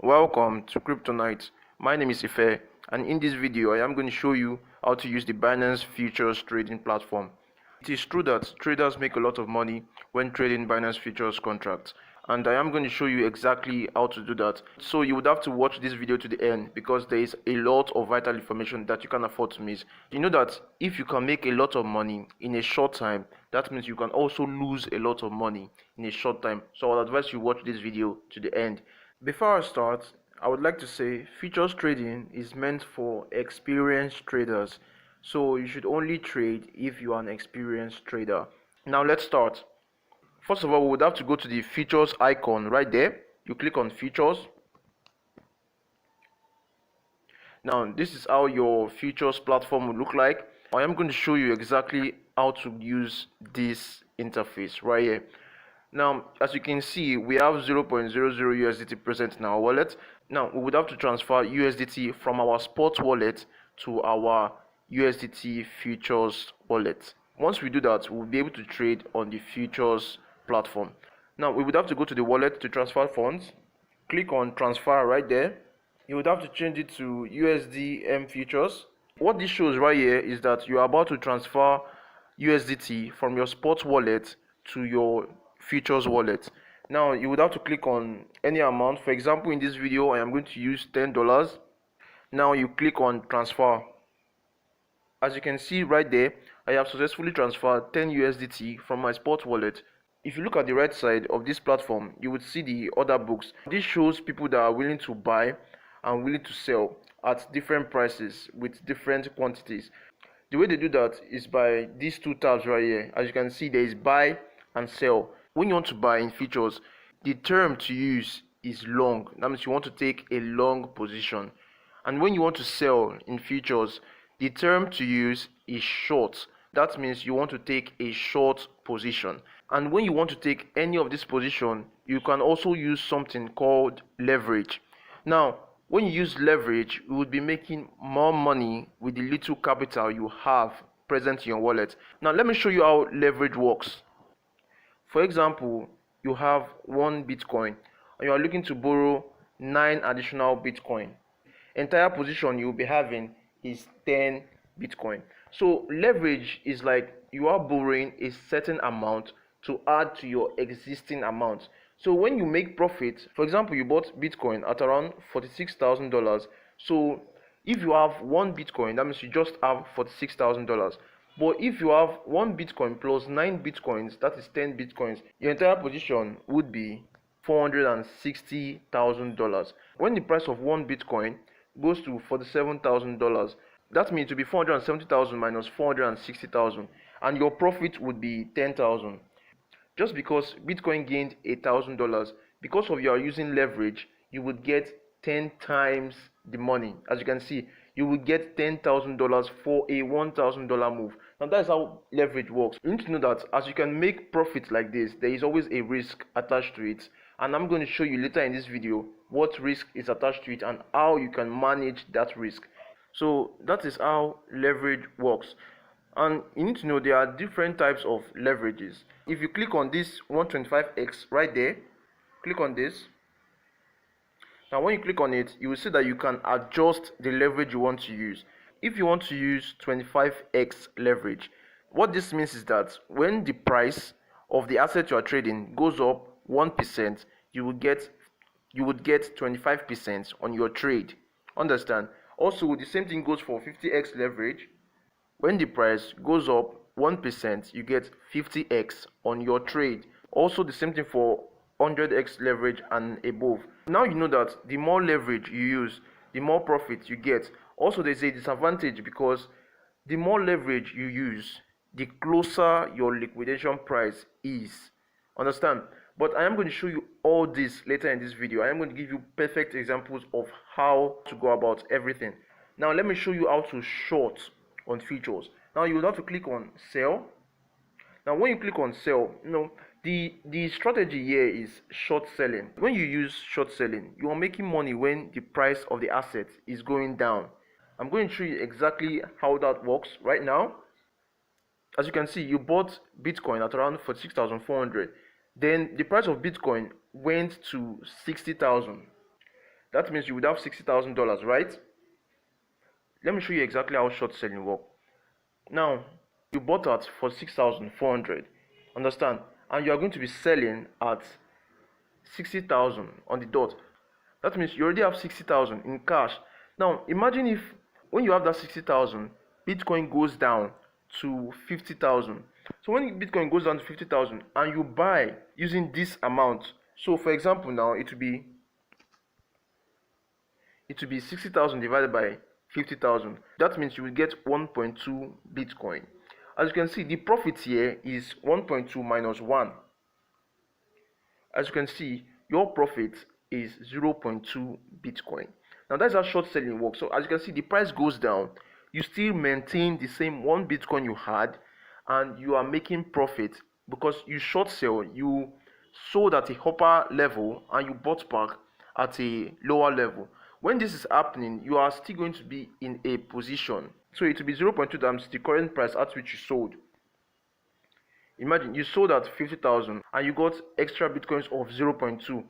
Welcome to Crypto Night. My name is Ife, and in this video I am going to show you how to use the Binance Futures trading platform. It is true that traders make a lot of money when trading Binance Futures contracts, and I am going to show you exactly how to do that. So you would have to watch this video to the end because there is a lot of vital information that you can't afford to miss. You know that if you can make a lot of money in a short time, that means you can also lose a lot of money in a short time. So I would advise you watch this video to the end. Before I start, I would like to say futures trading is meant for experienced traders. So you should only trade if you are an experienced trader. Now let's start. First of all, we would have to go to the futures icon right there. You click on futures. Now this is how your futures platform will look like. I am going to show you exactly how to use this interface right here. Now, as you can see, we have 0.00 USDT present in our wallet. Now, we would have to transfer USDT from our spot wallet to our USDT futures wallet. Once we do that, we'll be able to trade on the futures platform. Now, we would have to go to the wallet to transfer funds. Click on transfer right there. You would have to change it to USDM futures. What this shows right here is that you are about to transfer USDT from your spot wallet to your futures wallet. Now you would have to click on any amount. For example, in this video I am going to use $10. Now you click on transfer. As you can see right there, I have successfully transferred 10 USDT from my spot wallet. If you look at the right side of this platform, you would see the order books. This shows people that are willing to buy and willing to sell at different prices with different quantities. The way they do that is by these two tabs right here. As you can see, there is buy and sell. When you want to buy in futures, the term to use is long. That means you want to take a long position. And when you want to sell in futures, the term to use is short. That means you want to take a short position. And when you want to take any of this position, you can also use something called leverage. Now, when you use leverage, you would be making more money with the little capital you have present in your wallet. Now, let me show you how leverage works. For example, you have 1 Bitcoin and you are looking to borrow 9 additional Bitcoin. Entire position you will be having is 10 Bitcoin. So leverage is like you are borrowing a certain amount to add to your existing amount. So when you make profit, for example, you bought Bitcoin at around $46,000. So if you have 1 Bitcoin, that means you just have $46,000. But if you have 1 Bitcoin plus 9 Bitcoins, that is 10 Bitcoins, your entire position would be $460,000. When the price of 1 Bitcoin goes to $47,000, that means to be 470,000 minus 460,000, and your profit would be 10,000. Just because Bitcoin gained $1,000, because of your using leverage, you would get 10 times the money. As you can see, you will get $10,000 for a $1,000 move. Now that is how leverage works. You need to know that as you can make profits like this, there is always a risk attached to it. And I'm going to show you later in this video what risk is attached to it and how you can manage that risk. So that is how leverage works. And you need to know there are different types of leverages. If you click on this 125x right there, click on this. Now when you click on it, you will see that you can adjust the leverage you want to use. If you want to use 25x leverage, what this means is that when the price of the asset you are trading goes up 1%, you would get 25% on your trade. Understand? Also, the same thing goes for 50x leverage. When the price goes up 1%, you get 50x on your trade. Also, the same thing for 100x leverage and above. Now you know that the more leverage you use, the more profit you get. Also, there's a disadvantage because the more leverage you use, the closer your liquidation price is. Understand? But I am going to show you all this later in this video. I am going to give you perfect examples of how to go about everything. Now let me show you how to short on futures. Now you will have to click on sell. Now when you click on sell, the strategy here is short selling. When you use short selling, you are making money when the price of the asset is going down. I'm going to show you exactly how that works right now. As you can see, you bought Bitcoin at around 46,400. Then the price of Bitcoin went to 60,000. That means you would have $60,000, right? Let me show you exactly how short selling works. Now, you bought at for 6,400, understand? And you are going to be selling at 60,000 on the dot. That means you already have 60,000 in cash. Now, imagine if when you have that 60,000, Bitcoin goes down to 50,000. So when Bitcoin goes down to 50,000 and you buy using this amount, so for example now it will be 60,000 divided by 50,000. That means you will get 1.2 Bitcoin. As you can see, the profit here is 1.2 minus 1. As you can see, your profit is 0.2 Bitcoin. Now that's how short selling works. So as you can see, the price goes down, you still maintain the same 1 Bitcoin you had, and you are making profit because you short sell, you sold at a upper level and you bought back at a lower level. When this is happening, you are still going to be in a position. So it will be 0.2 times the current price at which you sold. Imagine you sold at 50,000 and you got extra Bitcoins of 0.2.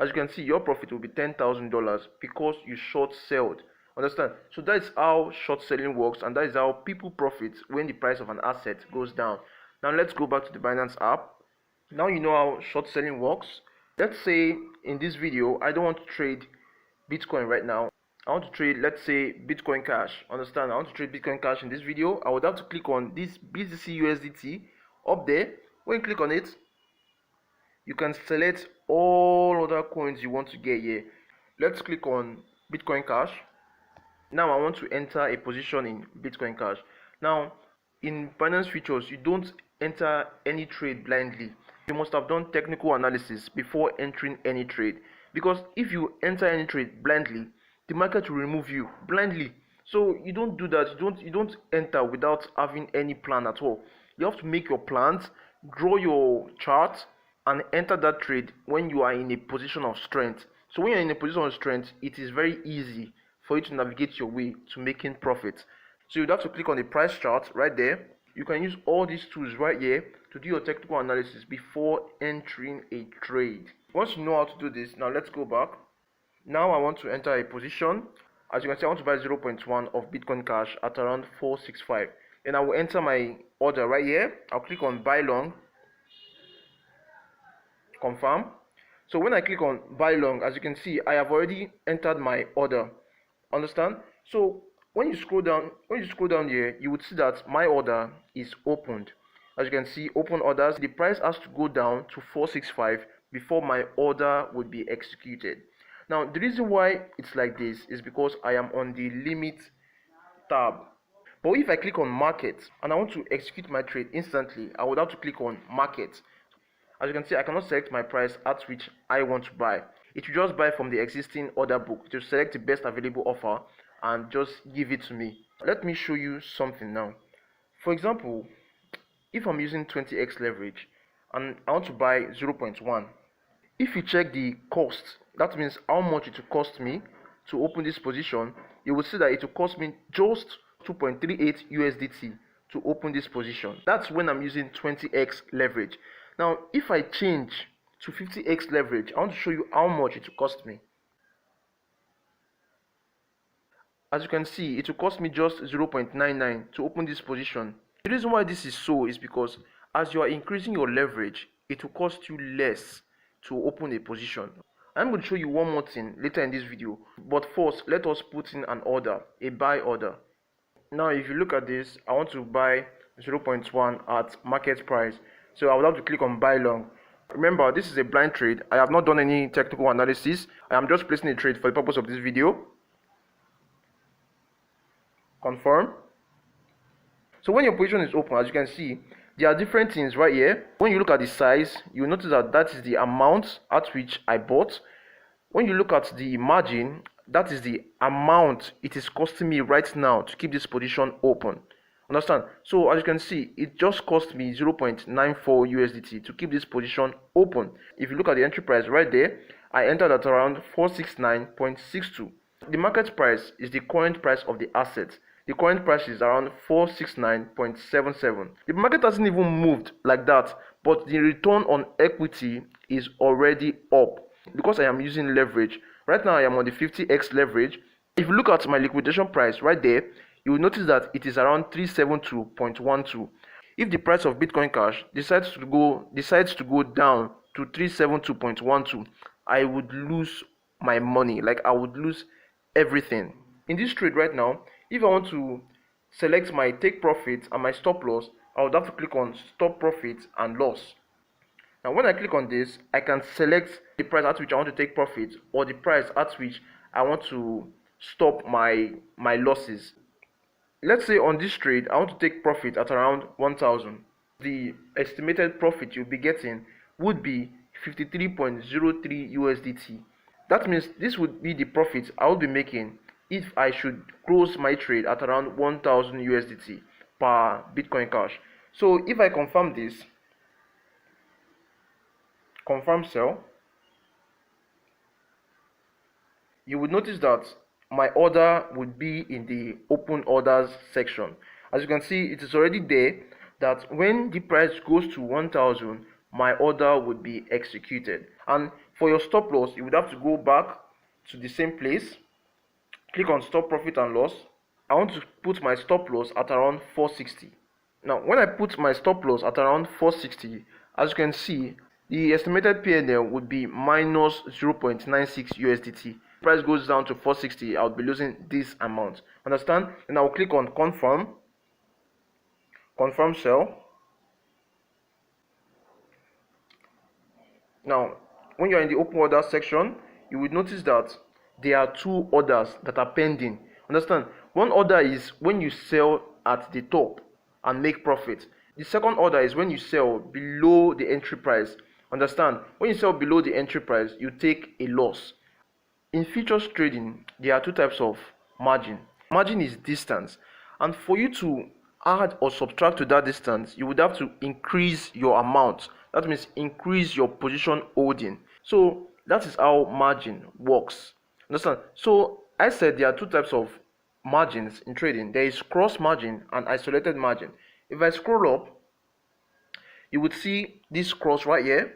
As you can see, your profit will be $10,000 because you short sold. Understand? So that is how short selling works, and that is how people profit when the price of an asset goes down. Now let's go back to the Binance app. Now you know how short selling works. Let's say in this video, I don't want to trade Bitcoin right now. I want to trade, let's say, Bitcoin Cash. Understand? I want to trade Bitcoin Cash in this video. I would have to click on this BTC USDT up there. When you click on it, you can select all other coins you want to get here. Let's click on Bitcoin Cash. Now I want to enter a position in Bitcoin Cash. Now in Binance Futures, you don't enter any trade blindly. You must have done technical analysis before entering any trade, because if you enter any trade blindly, the market will remove you blindly. So you don't do that. You don't enter without having any plan at all. You have to make your plans, draw your chart, and enter that trade when you are in a position of strength. So when you're in a position of strength, it is very easy for you to navigate your way to making profit. So you'd have to click on the price chart right there. You can use all these tools right here to do your technical analysis before entering a trade. Once you know how to do this, now let's go back. Now I want to enter a position. As you can see, I want to buy 0.1 of Bitcoin Cash at around 465. Then I will enter my order right here. I'll click on buy long, confirm. So when I click on buy long, as you can see, I have already entered my order. Understand? So when you scroll down here, you would see that my order is opened. As you can see, open orders, the price has to go down to 465 before my order would be executed. Now the reason why it's like this is because I am on the limit tab. But if I click on market and I want to execute my trade instantly, I would have to click on market. As you can see, I cannot select my price at which I want to buy. It will just buy from the existing order book to select the best available offer and just give it to me. Let me show you something now. For example, if I'm using 20x leverage and I want to buy 0.1, if you check the cost, that means how much it will cost me to open this position, you will see that it will cost me just 2.38 USDT to open this position. That's when I'm using 20x leverage. Now if I change to 50x leverage, I want to show you how much it will cost me. As you can see, it will cost me just 0.99 to open this position. The reason why this is so is because as you are increasing your leverage, it will cost you less to open a position. I'm going to show you one more thing later in this video, but first let us put in an order, a buy order. Now if you look at this, I want to buy 0.1 at market price, so I will have to click on buy long. Remember, this is a blind trade. I have not done any technical analysis. I am just placing a trade for the purpose of this video. Confirm. So when your position is open, as you can see, there are different things right here. When you look at the size, you will notice that that is the amount at which I bought. When you look at the margin, that is the amount it is costing me right now to keep this position open. Understand? So as you can see, it just cost me 0.94 USDT to keep this position open. If you look at the entry price right there, I entered at around 469.62. The market price is the current price of the asset. The current price is around 469.77. The market hasn't even moved like that, but the return on equity is already up because I am using leverage. Right now I am on the 50x leverage. If you look at my liquidation price right there, you will notice that it is around 372.12. If the price of Bitcoin Cash decides to go down to 372.12, I would lose my money. Like, I would lose everything. In this trade right now, if I want to select my take profit and my stop loss, I would have to click on stop profit and loss. Now when I click on this, I can select the price at which I want to take profit or the price at which I want to stop my losses. Let's say on this trade I want to take profit at around 1000. The estimated profit you'll be getting would be 53.03 USDT. That means this would be the profit I would be making if I should close my trade at around 1000 USDT per Bitcoin Cash. So if I confirm this, confirm sell, you would notice that my order would be in the open orders section. As you can see, it is already there that when the price goes to 1000, my order would be executed. And for your stop loss, you would have to go back to the same place, click on stop profit and loss. I want to put my stop loss at around 460. Now when I put my stop loss at around 460, as you can see, the estimated PNL would be minus 0.96 USDT. Price goes down to 460, I would be losing this amount. Understand? Then I will click on confirm sell. Now when you are in the open order section, you will notice that there are two orders that are pending. Understand? One order is when you sell at the top and make profit. The second order is when you sell below the entry price. Understand? When you sell below the entry price, you take a loss. In futures trading, there are two types of margin. Margin is distance, and for you to add or subtract to that distance, you would have to increase your amount. That means increase your position holding. So that is how margin works. Understand? So I said there are two types of margins in trading. There is cross margin and isolated margin. If I scroll up, you would see this cross right here.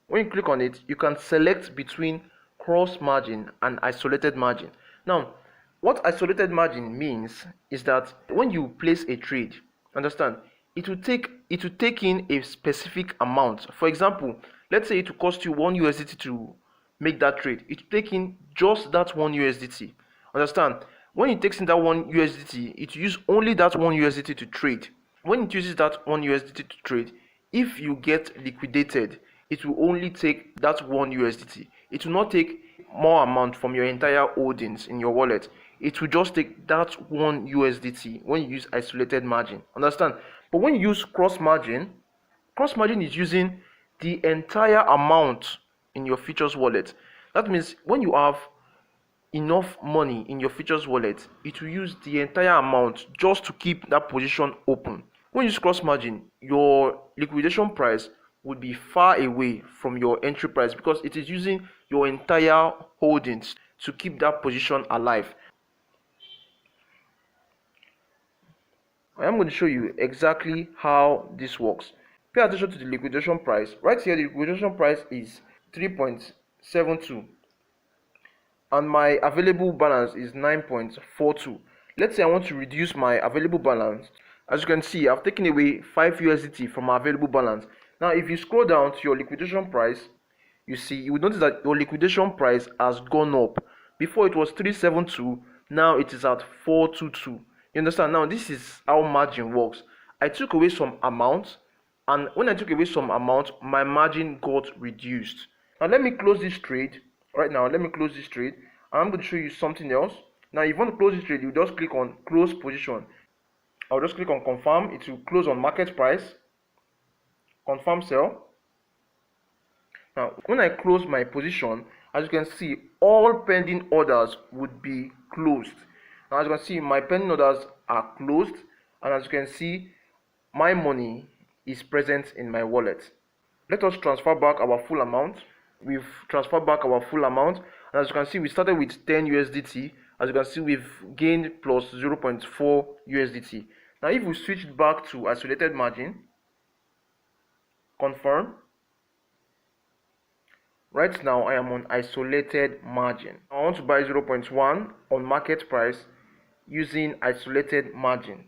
When you click on it, you can select between cross margin and isolated margin. Now what isolated margin means is that when you place a trade, understand, it will take in a specific amount. For example, let's say it will cost you 1 USDT to make that trade. It will take in just that 1 USDT. Understand? When it takes in that 1 USDT, it will use only that 1 USDT to trade. When it uses that 1 USDT to trade, if you get liquidated, it will only take that 1 USDT. It will not take more amount from your entire holdings in your wallet. It will just take that 1 USDT when you use isolated margin. Understand? But when you use cross margin is using the entire amount in your futures wallet. That means when you have enough money in your futures wallet, it will use the entire amount just to keep that position open. When you use cross margin, your liquidation price would be far away from your entry price because it is using your entire holdings to keep that position alive. I am going to show you exactly how this works. Pay attention to the liquidation price. Right here, the liquidation price is 3.72 and my available balance is 9.42. Let's say I want to reduce my available balance. As you can see, I've taken away 5 USDT from my available balance. Now if you scroll down to your liquidation price, you will notice that your liquidation price has gone up. Before it was 372, now it is at 422. You understand? Now this is how margin works. I took away some amount, and when I took away some amount, my margin got reduced. Now let me close this trade. Right now, let me close this trade. I'm going to show you something else. Now if you want to close this trade, you just click on close position. I'll just click on confirm. It will close on market price. Confirm sell. Now when I close my position, as you can see, all pending orders would be closed. Now as you can see, my pending orders are closed, and as you can see, my money is present in my wallet. Let us transfer back our full amount. We've transferred back our full amount, and as you can see, we started with 10 USDT. As you can see, we've gained plus 0.4 USDT. Now if we switch back to isolated margin, confirm, Right now I am on isolated margin. I want to buy 0.1 on market price using isolated margin.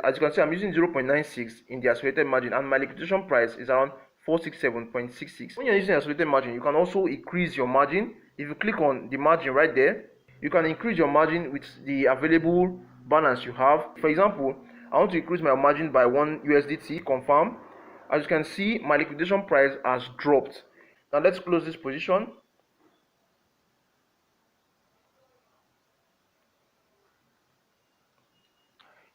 As you can see, I'm using 0.96 in the isolated margin, and my liquidation price is around 467.66. When you're using isolated margin, you can also increase your margin. If you click on the margin right there, you can increase your margin with the available balance you have. For example, I want to increase my margin by 1 USDT, confirm. As you can see, my liquidation price has dropped. Now let's close this position.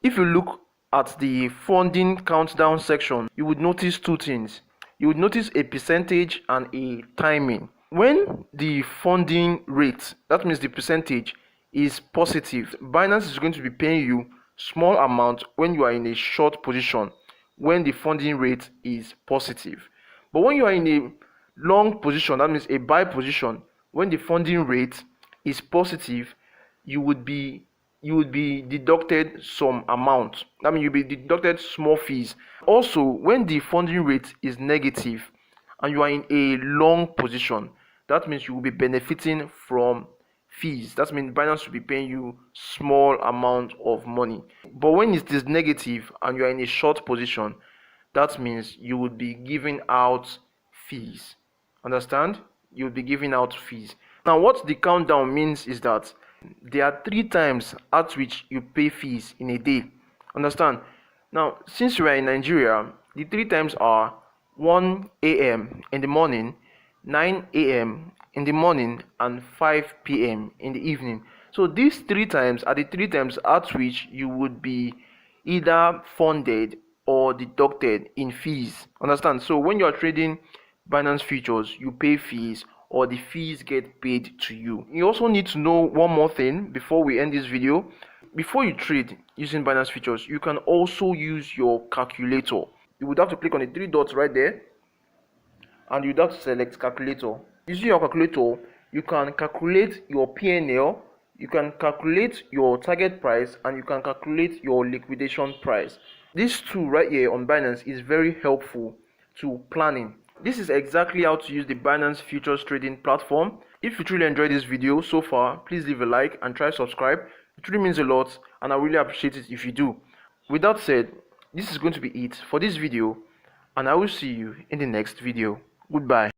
If you look at the funding countdown section, you would notice two things. You would notice a percentage and a timing. When the funding rate, that means the percentage, is positive, Binance is going to be paying you small amount when you are in a short position, when the funding rate is positive. But when you are in a long position, that means a buy position, when the funding rate is positive, you would be deducted some amount. That means you'll be deducted small fees. Also, when the funding rate is negative and you are in a long position, that means you will be benefiting from fees. That means Binance will be paying you small amount of money. But when it is negative and you are in a short position, that means you would be giving out fees. Understand? You'll be giving out fees. Now, what the countdown means is that there are 3 times at which you pay fees in a day. Understand? Now, since we are in Nigeria, the 3 times are 1 a.m. in the morning, 9 a.m. in the morning, and 5 p.m. in the evening. So these 3 times are the 3 times at which you would be either funded or deducted in fees. Understand? So when you are trading Binance Futures, you pay fees or the fees get paid to you. You also need to know one more thing before we end this video. Before you trade using Binance Futures, you can also use your calculator. You would have to click on the 3 dots right there and you'd have to select calculator. Using your calculator, you can calculate your PNL, you can calculate your target price, and you can calculate your liquidation price. This tool right here on Binance is very helpful to planning. This is exactly how to use the Binance Futures trading platform. If you truly enjoyed this video so far, please leave a like and try subscribe. It really means a lot and I really appreciate it if you do. With that said, this is going to be it for this video and I will see you in the next video. Goodbye.